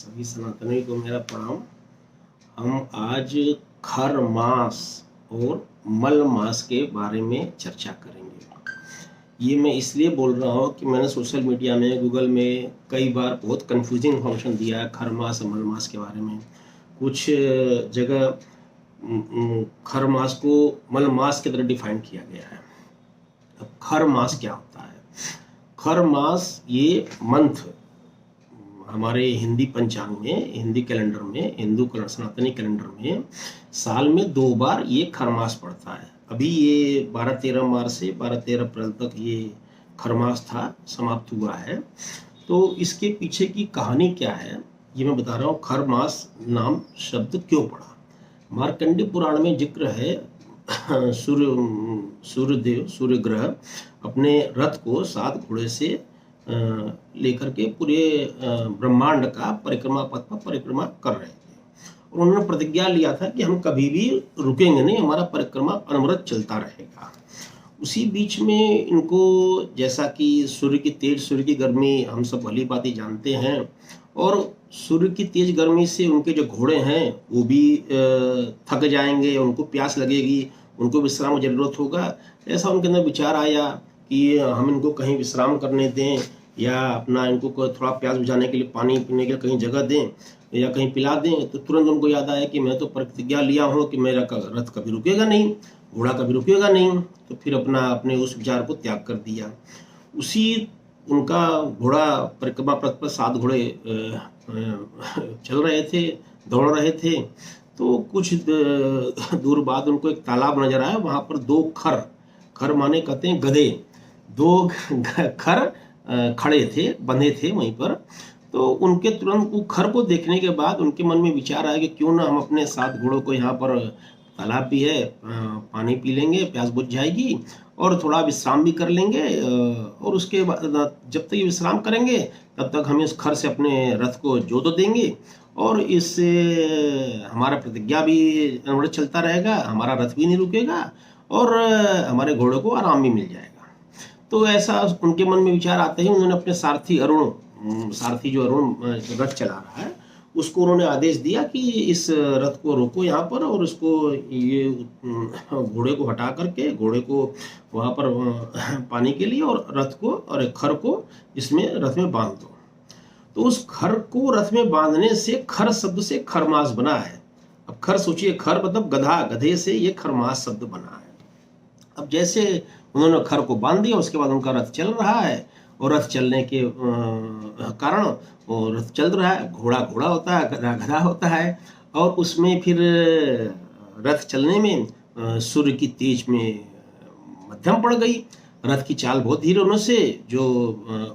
सभी सनातनी को मेरा प्रणाम। हम आज खर मास और मल मास के बारे में चर्चा करेंगे। ये मैं इसलिए बोल रहा हूँ कि मैंने सोशल मीडिया में, गूगल में कई बार बहुत कंफ्यूजिंग इन्फॉर्मेशन दिया है खर मास और मल मास के बारे में। कुछ जगह खर मास को मल मास की तरह डिफाइन किया गया है। अब खर मास क्या होता है? खर मास ये मंथ हमारे हिंदी पंचांग में, हिंदी कैलेंडर में, हिंदू सनातनी कैलेंडर में साल में 2 बार ये खरमास पड़ता है। अभी ये 12-13 मार्च से 12-13 अप्रैल तक ये खरमास था, समाप्त हुआ है। तो इसके पीछे की कहानी क्या है ये मैं बता रहा हूँ। खरमास नाम शब्द क्यों पड़ा? मार्कंडेय पुराण में जिक्र है, सूर्यदेव, सूर्य ग्रह अपने रथ को 7 घोड़े से लेकर के पूरे ब्रह्मांड का परिक्रमा पथ पर परिक्रमा कर रहे थे और उन्होंने प्रतिज्ञा लिया था कि हम कभी भी रुकेंगे नहीं, हमारा परिक्रमा अनवरत चलता रहेगा। उसी बीच में इनको, जैसा कि सूर्य की तेज, सूर्य की गर्मी हम सब भली भांति जानते हैं, और सूर्य की तेज गर्मी से उनके जो घोड़े हैं वो भी थक जाएंगे, उनको प्यास लगेगी, उनको विश्राम की जरूरत होगा। ऐसा उनके अंदर विचार आया कि हम इनको कहीं विश्राम करने दें या अपना इनको थोड़ा प्यास बुझाने के लिए पानी पीने के लिए कहीं जगह दें या कहीं पिला दें। तो तुरंत उनको याद आया कि मैं तो प्रतिज्ञा लिया हूँ कि मेरा रथ कभी रुकेगा नहीं, घोड़ा कभी रुकेगा नहीं। तो फिर अपने उस विचार को त्याग कर दिया। उसी उनका घोड़ा परिक्रमा पथ पर 7 घोड़े चल रहे थे, दौड़ रहे थे। तो कुछ दूर बाद उनको एक तालाब नजर आया। वहाँ पर 2 खर माने कहते हैं गधे, 2 खर खड़े थे, बंधे थे वहीं पर। तो उनके तुरंत खर को देखने के बाद उनके मन में विचार आया कि क्यों ना हम अपने 7 घोड़ों को, यहाँ पर तालाब भी है, पानी पी लेंगे, प्यास बुझ जाएगी और थोड़ा विश्राम भी कर लेंगे। और उसके बाद जब तक ये विश्राम करेंगे तब तक हम इस खर से अपने रथ को जोत देंगे और इससे हमारा प्रतिज्ञा भी अनवरत चलता रहेगा, हमारा रथ भी नहीं रुकेगा और हमारे घोड़ों को आराम भी मिल जाएगा। तो ऐसा उनके मन में विचार आते ही उन्होंने अपने सारथी जो अरुण रथ चला रहा है उसको उन्होंने आदेश दिया कि इस रथ को रोको यहाँ पर और उसको, ये घोड़े को हटा करके घोड़े को वहाँ पर पानी के लिए और रथ को और खर को इसमें रथ में बांध दो। तो उस खर को रथ में बांधने से खर शब्द से खरमास बना है। अब खर सोचिए, खर मतलब गधा, गधे से ये खरमास शब्द बना है। अब जैसे उन्होंने खर को बांध दिया, उसके बाद उनका रथ चल रहा है और रथ चलने के कारण वो रथ चल रहा है। घोड़ा घोड़ा होता है, गधा गधा होता है और उसमें फिर रथ चलने में सूर्य की तेज में मध्यम पड़ गई। रथ की चाल बहुत धीरे होने से जो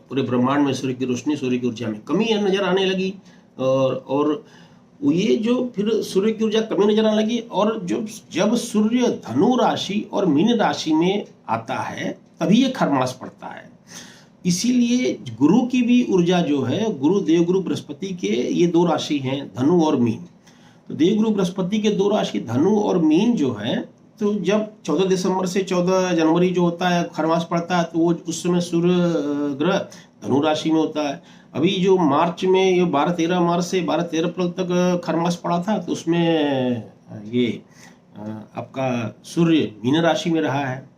पूरे ब्रह्मांड में सूर्य की रोशनी, सूर्य की ऊर्जा में कमी नजर आने लगी और ये जो फिर सूर्य की ऊर्जा कमी नजर आने लगी। और जब सूर्य धनु राशि और मीन राशि में आता है तभी ये खरमास पड़ता है। इसीलिए गुरु की भी ऊर्जा जो है, गुरु देवगुरु बृहस्पति के ये 2 राशि हैं, धनु और मीन। तो देवगुरु बृहस्पति के 2 राशि धनु और मीन जो है, तो जब 14 दिसंबर से 14 जनवरी जो होता है खरमास पड़ता है तो वो उस समय सूर्य ग्रह धनु राशि में होता है। अभी जो मार्च में ये 12-13 मार्च से 12-13 अप्रैल तक खरमास पड़ा था तो उसमें ये आपका सूर्य मीन राशि में रहा है।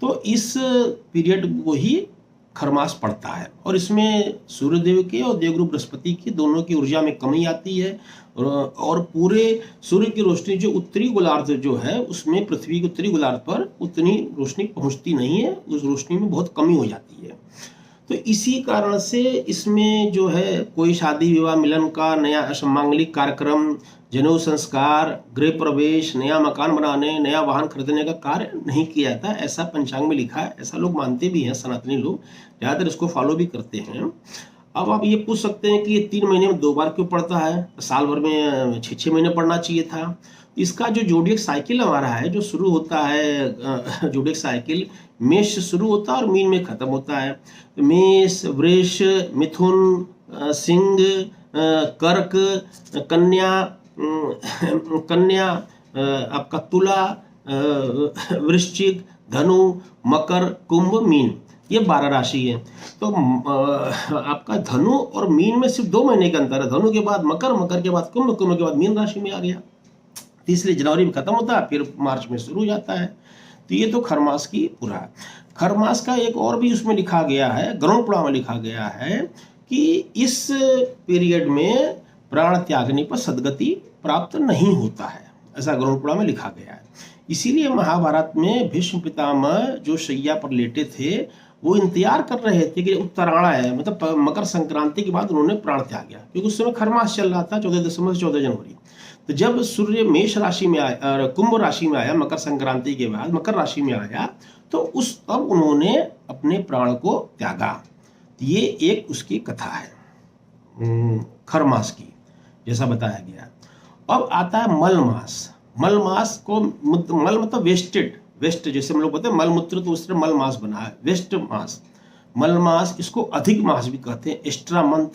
तो इस पीरियड को ही खरमास पड़ता है और इसमें सूर्यदेव के और देवगुरु बृहस्पति की दोनों की ऊर्जा में कमी आती है और पूरे सूर्य की रोशनी जो उत्तरी गोलार्ध जो है उसमें, पृथ्वी के उत्तरी गोलार्ध पर उतनी रोशनी पहुंचती नहीं है, उस रोशनी में बहुत कमी हो जाती है। तो इसी कारण से इसमें जो है कोई शादी विवाह मिलन का नया मांगलिक कार्यक्रम, जनेऊ संस्कार, गृह प्रवेश, नया मकान बनाने, नया वाहन खरीदने का कार्य नहीं किया जाता, ऐसा पंचांग में लिखा है। ऐसा लोग मानते भी हैं, सनातनी लोग ज़्यादातर इसको फॉलो भी करते हैं। अब आप ये पूछ सकते हैं कि ये 3 महीने में 2 बार क्यों पड़ता है, साल भर में 6-6 महीने पड़ना चाहिए था। इसका जो जोडियक साइकिल हमारा है, जो शुरू होता है जोडियक साइकिल मेष से शुरू होता है और मीन में खत्म होता है। मेष, वृष, मिथुन, सिंह, कर्क, कन्या, आपका तुला, वृश्चिक, धनु, मकर, कुंभ, मीन, ये 12 राशि है। तो आपका धनु और मीन में सिर्फ 2 महीने का अंतर है। धनु के बाद मकर, मकर के बाद कुंभ, कुंभ के बाद मीन राशि में आ गया। इसलिए जनवरी में खत्म होता है, फिर मार्च में शुरू हो जाता है। तो ये तो खरमास की पूरा है। खरमास का एक और भी उसमें लिखा गया है, गरुड़ पुराण में लिखा गया है कि इस पीरियड में प्राण त्यागने पर सदगति प्राप्त नहीं होता है, ऐसा गरुड़ पुराण में लिखा गया है। इसीलिए महाभारत में भीष्म पितामह जो शैया पर लेटे थे वो इंतजार कर रहे थे कि उत्तरायण है, मतलब मकर संक्रांति के बाद उन्होंने प्राण त्याग गया, क्योंकि उस समय खरमास चल रहा था 14 दिसंबर से 14 जनवरी। तो जब सूर्य मेष राशि में आया, कुंभ राशि में आया मकर संक्रांति के बाद, मकर राशि में आया, तो उस तब उन्होंने अपने प्राण को त्यागा। ये एक उसकी कथा है खरमास की, जैसा बताया गया। अब आता है मल मास। मल मास को, मल मतलब वेस्टेड, वेस्ट जैसे हम लोग बोलते हैं मलमूत्र, तो उससे मल मास बना है, वेस्ट मास, मल मास। इसको अधिक मास भी कहते हैं, एक्स्ट्रा मंथ,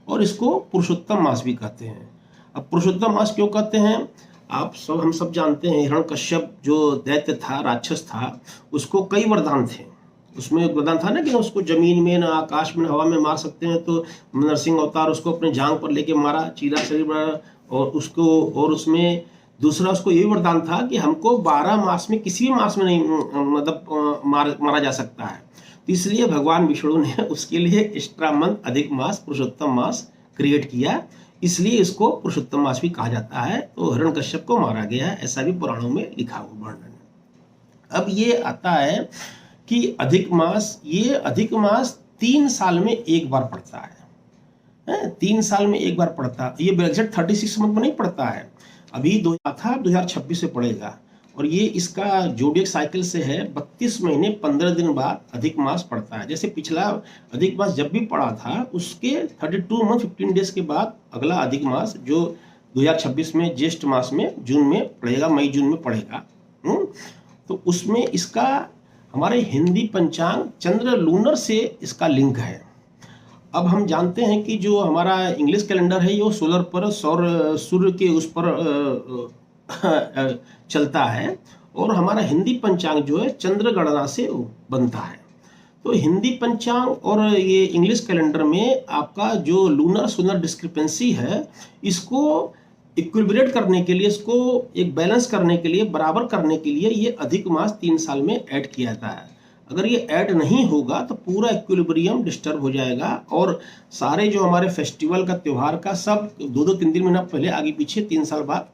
और इसको पुरुषोत्तम मास भी कहते हैं। अब पुरुषोत्तम मास क्यों कहते हैं, हम सब जानते हैं हिरण्यकश्यप जो दैत्य था, राक्षस था, उसको कई वरदान थे। उसमें वरदान था ना कि उसको जमीन में, ना आकाश में, हवा में मार सकते हैं। तो नरसिंह अवतार उसको अपने जांग पर लेके मारा, चीरा शरीर बना, और उसको, और उसमें दूसरा उसको यही वरदान था कि हमको 12 मास में किसी भी मास में नहीं मतलब मारा जा सकता है। तो इसलिए भगवान विष्णु ने उसके लिए एक्स्ट्रा मंथ, अधिक मास, पुरुषोत्तम मास क्रिएट किया, इसलिए इसको पुरुषोत्तम मास भी कहा जाता है। तो हिरण्यकश्यप को मारा गया, ऐसा भी पुराणों में लिखा हुआ वर्णन। अब ये आता है कि अधिक मास, ये अधिक मास 3 साल में एक बार पड़ता है, 3 साल में एक बार पड़ता है। ये एग्जैक्ट 36 मंथ में नहीं पड़ता है, अभी 2026 से पड़ेगा। और ये इसका जोडियक साइकिल से है, 32 महीने 15 दिन बाद अधिक मास पड़ता है। जैसे पिछला अधिक मास जब भी पड़ा था उसके 32 मंथ 15 डेज के बाद अगला अधिक मास जो 2026 में ज्येष्ठ मास में जून में पड़ेगा, मई जून में पड़ेगा। तो उसमें इसका हमारे हिंदी पंचांग चंद्र लूनर से इसका लिंक है। अब हम जानते हैं कि जो हमारा इंग्लिश कैलेंडर है ये सोलर पर, सौर सूर्य के उस पर चलता है, और हमारा हिंदी पंचांग जो है चंद्र गणना से बनता है। तो हिंदी पंचांग और ये इंग्लिश कैलेंडर में आपका जो लूनर सोलर डिस्क्रिपेंसी है, इसको इक्विलिब्रेट करने के लिए, इसको एक बैलेंस करने के लिए, बराबर करने के लिए ये अधिक मास 3 साल में ऐड किया जाता है। अगर ये ऐड नहीं होगा तो पूरा इक्विलिब्रियम डिस्टर्ब हो जाएगा, और सारे जो हमारे फेस्टिवल का, त्योहार का, सब 2-3 महीना पहले, आगे पीछे, 3 साल बाद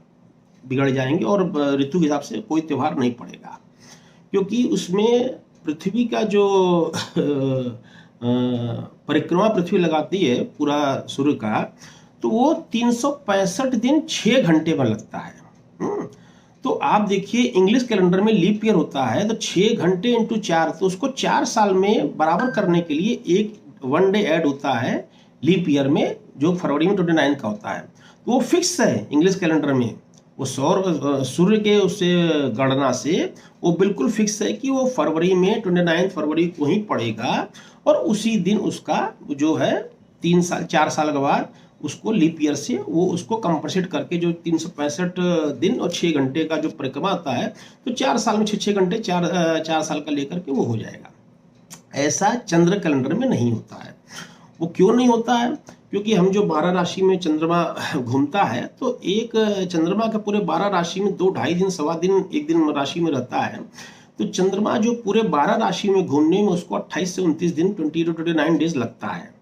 बिगड़ जाएंगे, और ऋतु के हिसाब से कोई त्योहार नहीं पड़ेगा। क्योंकि उसमें पृथ्वी का जो परिक्रमा पृथ्वी लगाती है पूरा सूर्य का, तो वो 365 दिन 6 घंटे में लगता है। तो आप देखिए इंग्लिश कैलेंडर में लीप ईयर होता है, तो 6 घंटे इंटू 4, तो उसको 4 साल में बराबर करने के लिए एक 1 डे ऐड होता है लीप ईयर में, जो फरवरी में 29 का होता है। तो वो फिक्स है इंग्लिश कैलेंडर में, वो सूर्य के उससे गणना से वो बिल्कुल फिक्स है कि वो फरवरी में 29 फरवरी को ही पड़ेगा, और उसी दिन उसका जो है 4 साल के बाद उसको लीप ईयर से वो उसको कंपनसेट करके, जो 365 दिन और 6 घंटे का जो परिक्रमा आता है, तो 4 साल में 6 घंटे 4 साल का लेकर के वो हो जाएगा। ऐसा चंद्र कैलेंडर में नहीं होता है। वो क्यों नहीं होता है? क्योंकि हम जो 12 राशि में चंद्रमा घूमता है, तो एक चंद्रमा के पूरे 12 राशि में 2-2.5 दिन, सवा दिन, 1 दिन राशि में रहता है। तो चंद्रमा जो पूरे 12 राशि में घूमने में उसको 28 से 29 दिन, 20 to 29 डेज लगता है।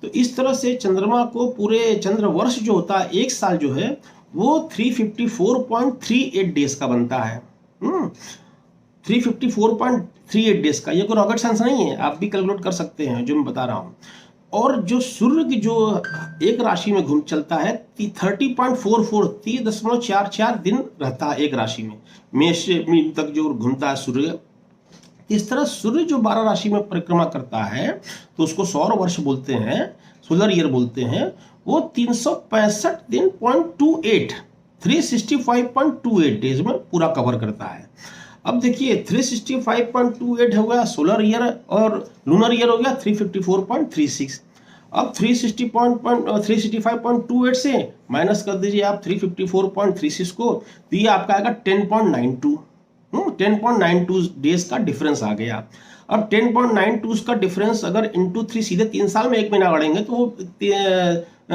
तो इस तरह से चंद्रमा को पूरे चंद्र वर्ष जो होता है, 1 साल जो है, वो 354.38 डेज का बनता है। 354.38 डेज का, ये कोई रॉकेट साइंस नहीं है, आप भी कैलकुलेट कर सकते हैं जो मैं बता रहा हूँ। और जो सूर्य की जो एक राशि में घूम चलता है, 30.44 दिन रहता है एक राशि में, मेष मीन तक जो घूमता है सूर्य। इस तरह सूर्य जो 12 राशि में परिक्रमा करता है, तो उसको सौर वर्ष बोलते हैं, सोलर ईयर बोलते हैं। वो 365 दिन 365.28 डेज में पूरा कवर करता है। अब देखिए 365.28 हो गया सोलर ईयर, और लूनर ईयर हो गया 354.36। अब 365.28 से माइनस कर दीजिए आप 354.36 को, तो ये आपका आएगा 10.92। 10.92 डेज का डिफरेंस आ गया। अब 10.92 का डिफरेंस अगर इंटू 3 सीधे 3 साल में 1 महीना बढ़ेंगे तो वो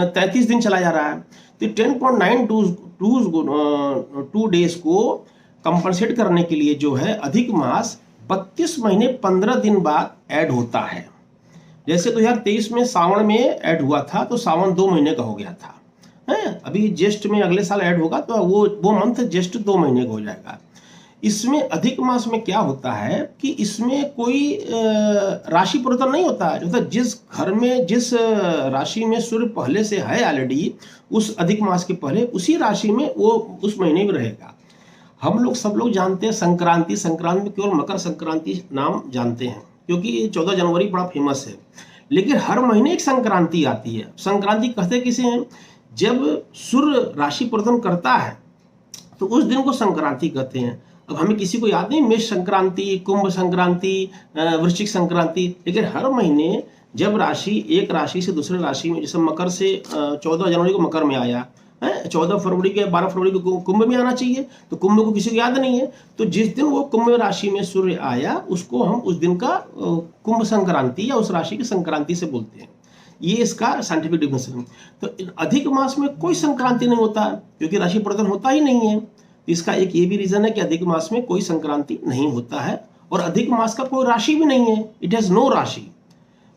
33 दिन चला जा रहा है। तो 10.92 डेज को कंपनसेट करने के लिए जो है अधिक मास 32 महीने 15 दिन बाद ऐड होता है। जैसे 2023 में सावन में ऐड हुआ था तो सावन 2 महीने का हो गया था, है। अभी ज्येष्ठ में अगले साल ऐड होगा तो वो मंथ ज्येष्ठ 2 महीने का हो जाएगा। इसमें अधिक मास में क्या होता है कि इसमें कोई राशि परिवर्तन नहीं होता है। मतलब जिस घर में जिस राशि में सूर्य पहले से है ऑलरेडी, उस अधिक मास के पहले उसी राशि में वो उस महीने में रहेगा। हम लोग सब लोग जानते हैं संक्रांति में केवल मकर संक्रांति नाम जानते हैं क्योंकि 14 जनवरी बड़ा फेमस है, लेकिन हर महीने एक संक्रांति आती है। संक्रांति कहते किसे हैं? जब सूर्य राशि परिवर्तन करता है तो उस दिन को संक्रांति कहते हैं। अब हमें किसी को याद नहीं मेष संक्रांति, कुंभ संक्रांति, वृश्चिक संक्रांति, लेकिन हर महीने जब राशि एक राशि से दूसरे राशि में, जैसे मकर से 14 जनवरी को मकर में आया है, 14 फरवरी के 12 फरवरी को कुंभ में आना चाहिए, तो कुंभ को किसी को याद नहीं है, तो जिस दिन वो कुंभ राशि में सूर्य आया उसको हम उस दिन का कुंभ संक्रांति या उस राशि की संक्रांति से बोलते हैं। ये इसका साइंटिफिक डिफिनेशन है। तो अधिक मास में कोई संक्रांति नहीं होता क्योंकि राशि परिवर्तन होता ही नहीं है। इसका एक ये भी रीजन है कि अधिक मास में कोई संक्रांति नहीं होता है और अधिक मास का कोई राशि भी नहीं है। इट हैज नो राशि,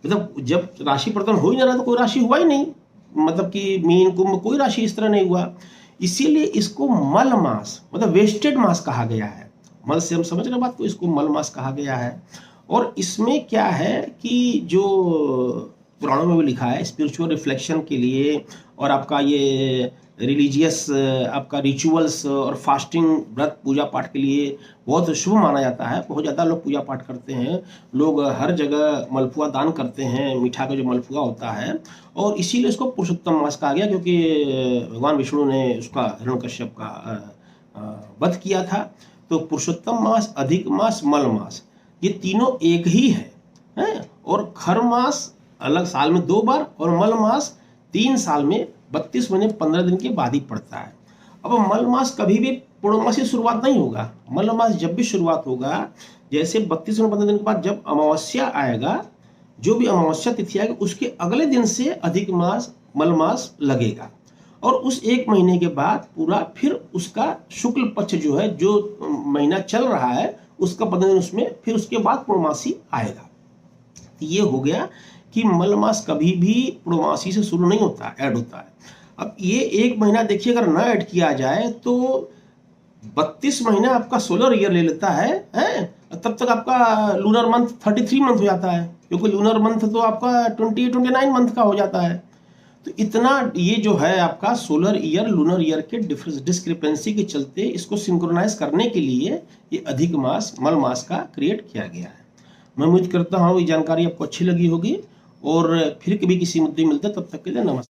मतलब जब राशि परिवर्तन हो ही नहीं रहा तो कोई राशि हुआ ही नहीं, मतलब कि मीन कुंभ कोई राशि इस तरह नहीं हुआ। इसीलिए इसको मल मास मतलब वेस्टेड मास कहा गया है। मल से हम समझ रहे बात को, इसको मल मास कहा गया है। और इसमें क्या है कि जो पुराणों में भी लिखा है स्पिरिचुअल रिफ्लेक्शन के लिए और आपका ये रिलीजियस आपका रिचुअल्स और फास्टिंग व्रत पूजा पाठ के लिए बहुत शुभ माना जाता है। बहुत ज़्यादा लोग पूजा पाठ करते हैं, लोग हर जगह मलपुआ दान करते हैं, मीठा का जो मलपुआ होता है, और इसीलिए इसको पुरुषोत्तम मास कहा गया क्योंकि भगवान विष्णु ने उसका हिरण्यकश्यप का वध किया था। तो पुरुषोत्तम मास, अधिक मास, मल मास ये तीनों एक ही है। और खर मास अलग साल में 2 बार और मल मास 3 साल में 32 महीने 15 दिन के बाद ही पड़ता है। अब मल मास कभी भी पूर्णमास की शुरुआत नहीं होगा। मल मास जब भी शुरुआत होगा, जैसे 32 महीने 15 दिन के बाद जब अमावस्या आएगा, जो भी अमावस्या तिथि आएगी उसके अगले दिन से अधिक मास मल मास लगेगा और उस 1 महीने के बाद पूरा फिर उसका शुक्ल पक्ष जो है, जो महीना चल रहा है उसका 15 दिन उसमें, फिर उसके बाद पूर्णमासी आएगा। ये हो गया कि मल मास कभी भी पूर्णमासी से शुरू नहीं होता, ऐड होता है। अब ये 1 महीना देखिए अगर ना ऐड किया जाए तो 32 महीना आपका सोलर ईयर ले लेता है, तब तक आपका लूनर मंथ 33 मंथ हो जाता है क्योंकि लूनर मंथ तो आपका 29 मंथ का हो जाता है। तो इतना ये जो है आपका सोलर ईयर लूनर ईयर के डिस्क्रिपेंसी के चलते इसको सिंक्रोनाइज करने के लिए ये अधिक मास मल मास का क्रिएट किया गया है। मैं उम्मीद करता हूँ ये जानकारी आपको अच्छी लगी होगी और फिर कभी किसी मुद्दे मिलते, तब तक के लिए नमस्कार।